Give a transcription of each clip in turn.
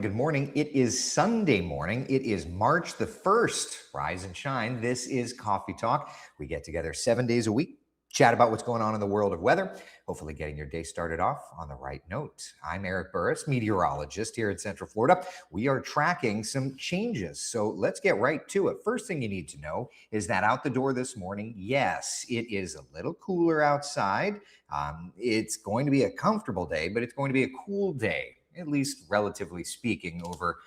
Good morning. It is Sunday morning. It is March the 1st. Rise and shine. This is Coffee Talk. We get together 7 days a week, chat about what's going on in the world of weather, hopefully getting your day started off on the right note. I'm Eric Burris, meteorologist here in Central Florida. We are tracking some changes, so let's get right to it. First thing you need to know is that out the door this morning, yes, it is a little cooler outside. It's going to be a comfortable day, but it's going to be a cool day, at least relatively speaking, over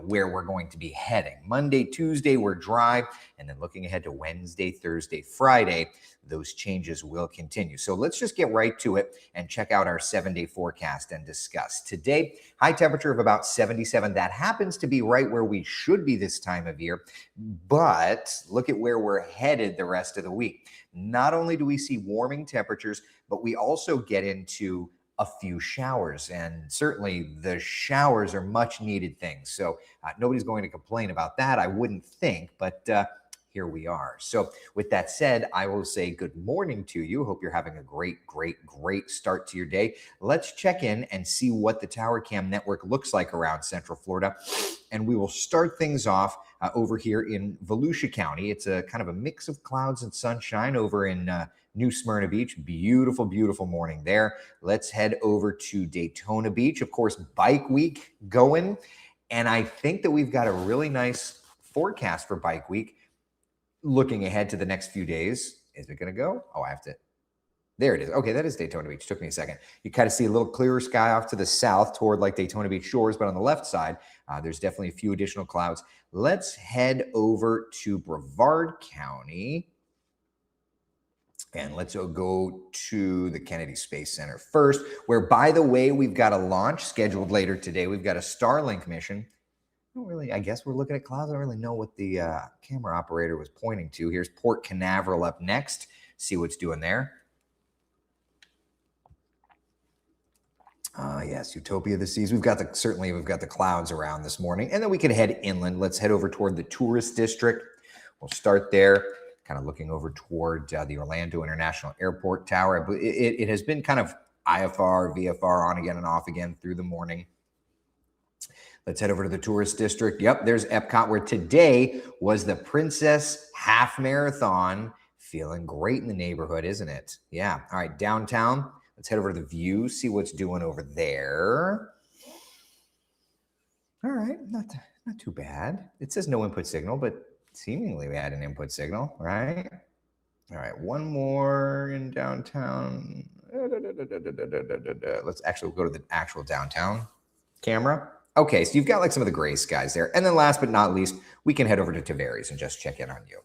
where we're going to be heading. Monday, Tuesday, we're dry, and then looking ahead to Wednesday, Thursday, Friday, those changes will continue. So let's just get right to it and check out our 7-day forecast and discuss. Today, high temperature of about 77. That happens to be right where we should be this time of year, but look at where we're headed the rest of the week. Not only do we see warming temperatures, but we also get into a few showers, and certainly the showers are much needed things. So nobody's going to complain about that, I wouldn't think, but here we are. So with that said, I will say good morning to you. Hope you're having a great start to your day. Let's check in and see what the Tower Cam network looks like around Central Florida. And we will start things off over here in Volusia County. It's a kind of a mix of clouds and sunshine over in New Smyrna Beach. Beautiful, beautiful morning there. Let's head over to Daytona Beach. Of course, Bike Week going. And I think that we've got a really nice forecast for Bike Week. Looking ahead to the next few days. Is it going to go? Oh, I have to. There it is. Okay, that is Daytona Beach. Took me a second. You kind of see a little clearer sky off to the south toward like Daytona Beach shores, but on the left side, there's definitely a few additional clouds. Let's head over to Brevard County. And let's go to the Kennedy Space Center first, where, by the way, we've got a launch scheduled later today. We've got a Starlink mission. I guess we're looking at clouds. I don't really know what the camera operator was pointing to. Here's Port Canaveral up next. See what's doing there. Yes, Utopia of the Seas. We've got the clouds around this morning, and then we can head inland. Let's head over toward the tourist district. We'll start there, kind of looking over toward the Orlando International Airport Tower. It has been kind of IFR, VFR, on again and off again through the morning. Let's head over to the tourist district. Yep, there's Epcot, where today was the Princess Half Marathon. Feeling great in the neighborhood, isn't it? Yeah. All right, downtown. Let's head over to the View, see what's doing over there. All right, not too bad. It says no input signal, but seemingly we had an input signal, right? All right, one more in downtown. Let's actually go to the actual downtown camera. Okay, so you've got like some of the gray skies there. And then last but not least, we can head over to Tavares and just check in on you.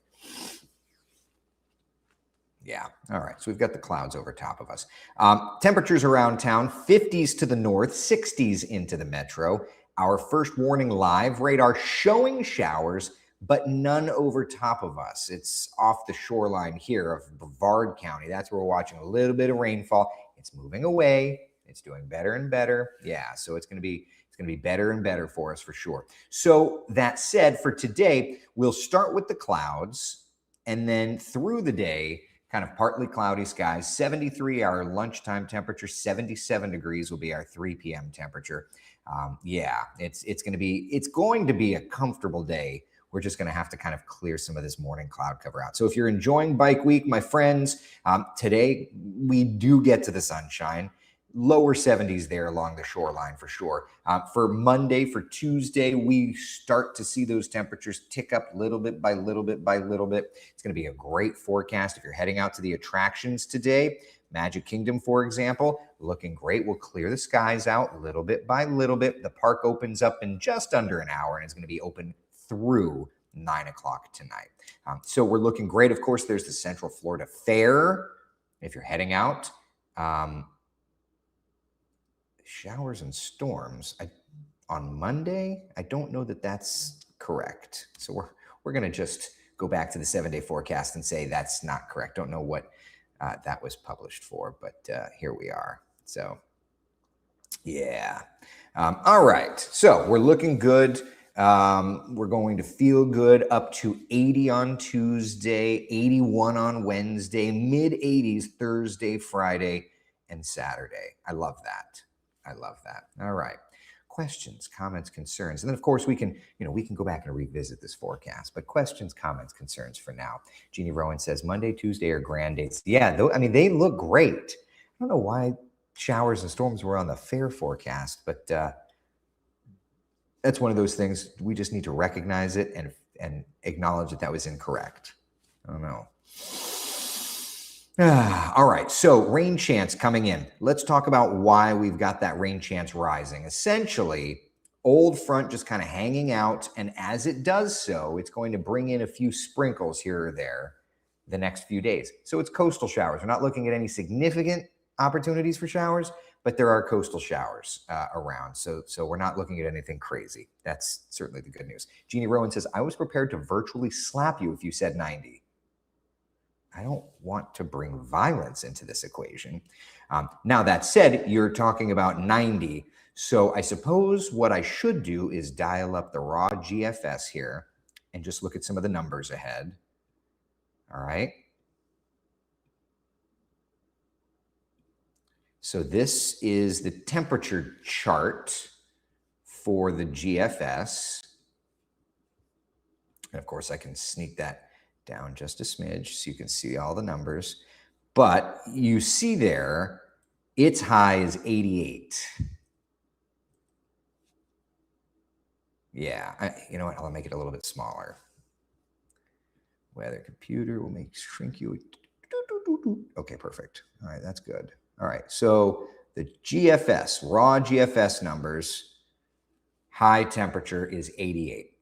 Yeah, all right, so we've got the clouds over top of us. Temperatures around town, 50s to the north, 60s into the metro. Our first warning live radar showing showers, but none over top of us. It's off the shoreline here of Brevard County. That's where we're watching a little bit of rainfall. It's moving away. It's doing better and better. Yeah, so it's going to be better and better for us for sure. So that said, for today, we'll start with the clouds, and then through the day, kind of partly cloudy skies. 73 our lunchtime temperature, 77 degrees will be our 3 p.m. temperature. It's going to be a comfortable day. We're just going to have to kind of clear some of this morning cloud cover out. So if you're enjoying Bike Week, my friends, today we do get to the sunshine. Lower 70s there along the shoreline for sure. For Monday, for Tuesday, we start to see those temperatures tick up little bit by little bit by little bit. It's going to be a great forecast if you're heading out to the attractions today. Magic Kingdom, for example, looking great. We'll clear the skies out little bit by little bit. The park opens up in just under an hour, and it's going to be open through 9 o'clock tonight. So we're looking great. Of course, there's the Central Florida Fair. If you're heading out, showers and storms on Monday. I don't know that that's correct. So we're going to just go back to the 7-day forecast and say that's not correct. Don't know what that was published for, but here we are. So yeah. All right. So we're looking good. We're going to feel good up to 80 on Tuesday, 81 on Wednesday, mid 80s Thursday, Friday, and Saturday. I love that. All right. questions, comments, concerns. And then, of course, we can go back and revisit this forecast. But questions, comments, concerns for now. Jeannie Rowan says Monday, Tuesday are grand dates. Yeah, they look great. I don't know why showers and storms were on the fair forecast, but that's one of those things. We just need to recognize it and acknowledge that was incorrect. I don't know. All right, so rain chance coming in. Let's talk about why we've got that rain chance rising. Essentially, old front just kind of hanging out, and as it does so, it's going to bring in a few sprinkles here or there the next few days. So it's coastal showers. We're not looking at any significant opportunities for showers, but there are coastal showers around. So we're not looking at anything crazy. That's certainly the good news. Jeannie Rowan says, I was prepared to virtually slap you if you said 90. I don't want to bring violence into this equation. Now, that said, you're talking about 90. So I suppose what I should do is dial up the raw GFS here and just look at some of the numbers ahead. All right. So this is the temperature chart for the GFS. And of course, I can sneak that down just a smidge so you can see all the numbers. But you see there, its high is 88. Yeah, you know what? I'll make it a little bit smaller. Weather computer will shrink you. Okay, perfect. All right, that's good. All right, so the GFS, raw GFS numbers, high temperature is 88,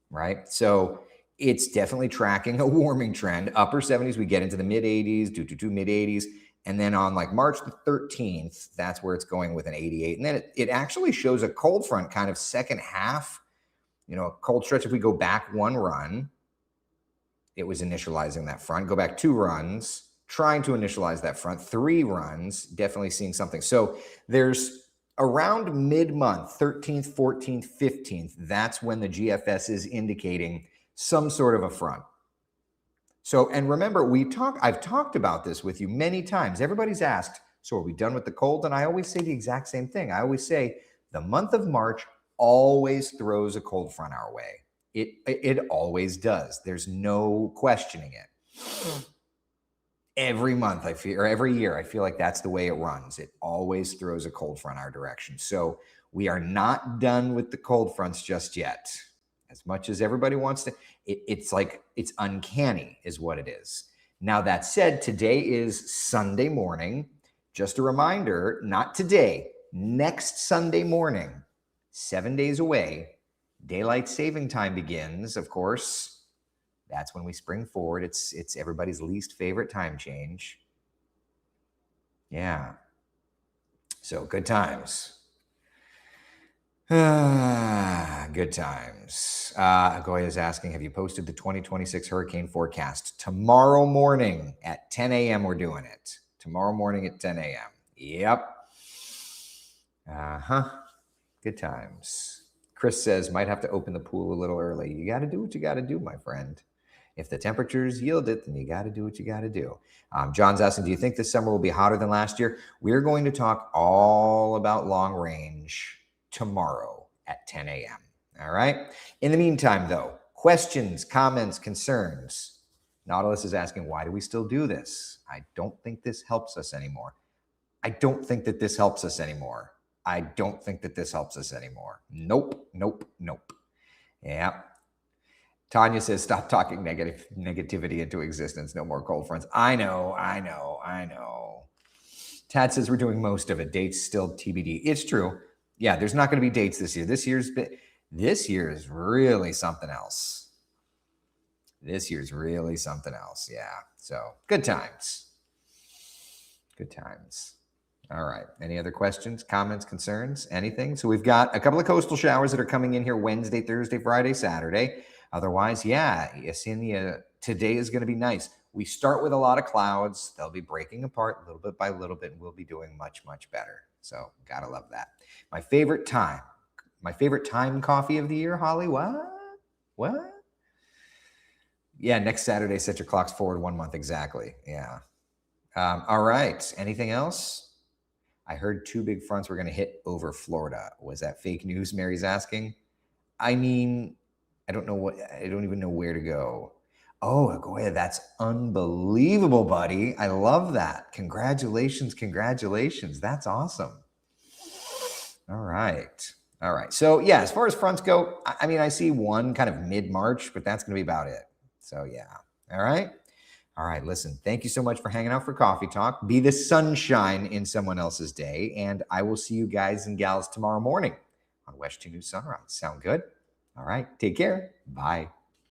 right? So it's definitely tracking a warming trend. Upper 70s, we get into the mid 80s, mid 80s. And then on like March the 13th, that's where it's going with an 88. And then it actually shows a cold front kind of second half, a cold stretch. If we go back one run, it was initializing that front. Go back 2 runs, trying to initialize that front. 3 runs, definitely seeing something. So there's around mid-month, 13th, 14th, 15th, that's when the GFS is indicating some sort of a front. So, and remember, I've talked about this with you many times. Everybody's asked, so are we done with the cold? And I always say the exact same thing. I always say the month of March always throws a cold front our way. It always does. There's no questioning it. Every month or every year, I feel like that's the way it runs. It always throws a cold front our direction. So we are not done with the cold fronts just yet. As much as everybody wants to, it's uncanny is what it is. Now, that said, today is Sunday morning. Just a reminder, not today, next Sunday morning, 7 days away, daylight saving time begins, of course. That's when we spring forward. It's everybody's least favorite time change. Yeah. So good times. Good times. Goya is asking, have you posted the 2026 hurricane forecast? Tomorrow morning at 10 a.m. we're doing it. Tomorrow morning at 10 a.m. Yep. Good times. Chris says, might have to open the pool a little early. You got to do what you got to do, my friend. If the temperatures yield it, then you got to do what you got to do. John's asking, do you think this summer will be hotter than last year? We're going to talk all about long range tomorrow at 10 a.m. All right. In the meantime, though, questions, comments, concerns. Nautilus is asking, why do we still do this? I don't think this helps us anymore. I don't think that this helps us anymore. I don't think that this helps us anymore. Nope. Yeah. Tanya says, stop talking negativity into existence. No more cold fronts. I know. Tad says we're doing most of it. Dates still TBD. It's true. Yeah, there's not going to be dates this year. This year is really something else. Yeah. So good times. All right. Any other questions, comments, concerns, anything? So we've got a couple of coastal showers that are coming in here Wednesday, Thursday, Friday, Saturday. Otherwise, yeah, Yesenia, today is going to be nice. We start with a lot of clouds. They'll be breaking apart little bit by little bit, and we'll be doing much, much better. So gotta love that. My favorite time coffee of the year, Holly. What? Yeah, next Saturday, set your clocks forward 1 month. Exactly. Yeah. All right. Anything else? I heard 2 big fronts were going to hit over Florida. Was that fake news? Mary's asking. I mean, I don't even know where to go. Oh, go ahead. That's unbelievable, buddy. I love that. Congratulations. That's awesome. All right. So yeah, as far as fronts go, I mean, I see one kind of mid-March, but that's going to be about it. So yeah. All right. Listen, thank you so much for hanging out for Coffee Talk. Be the sunshine in someone else's day. And I will see you guys and gals tomorrow morning on WESH 2 News Sunrise. Sound good? All right. Take care. Bye.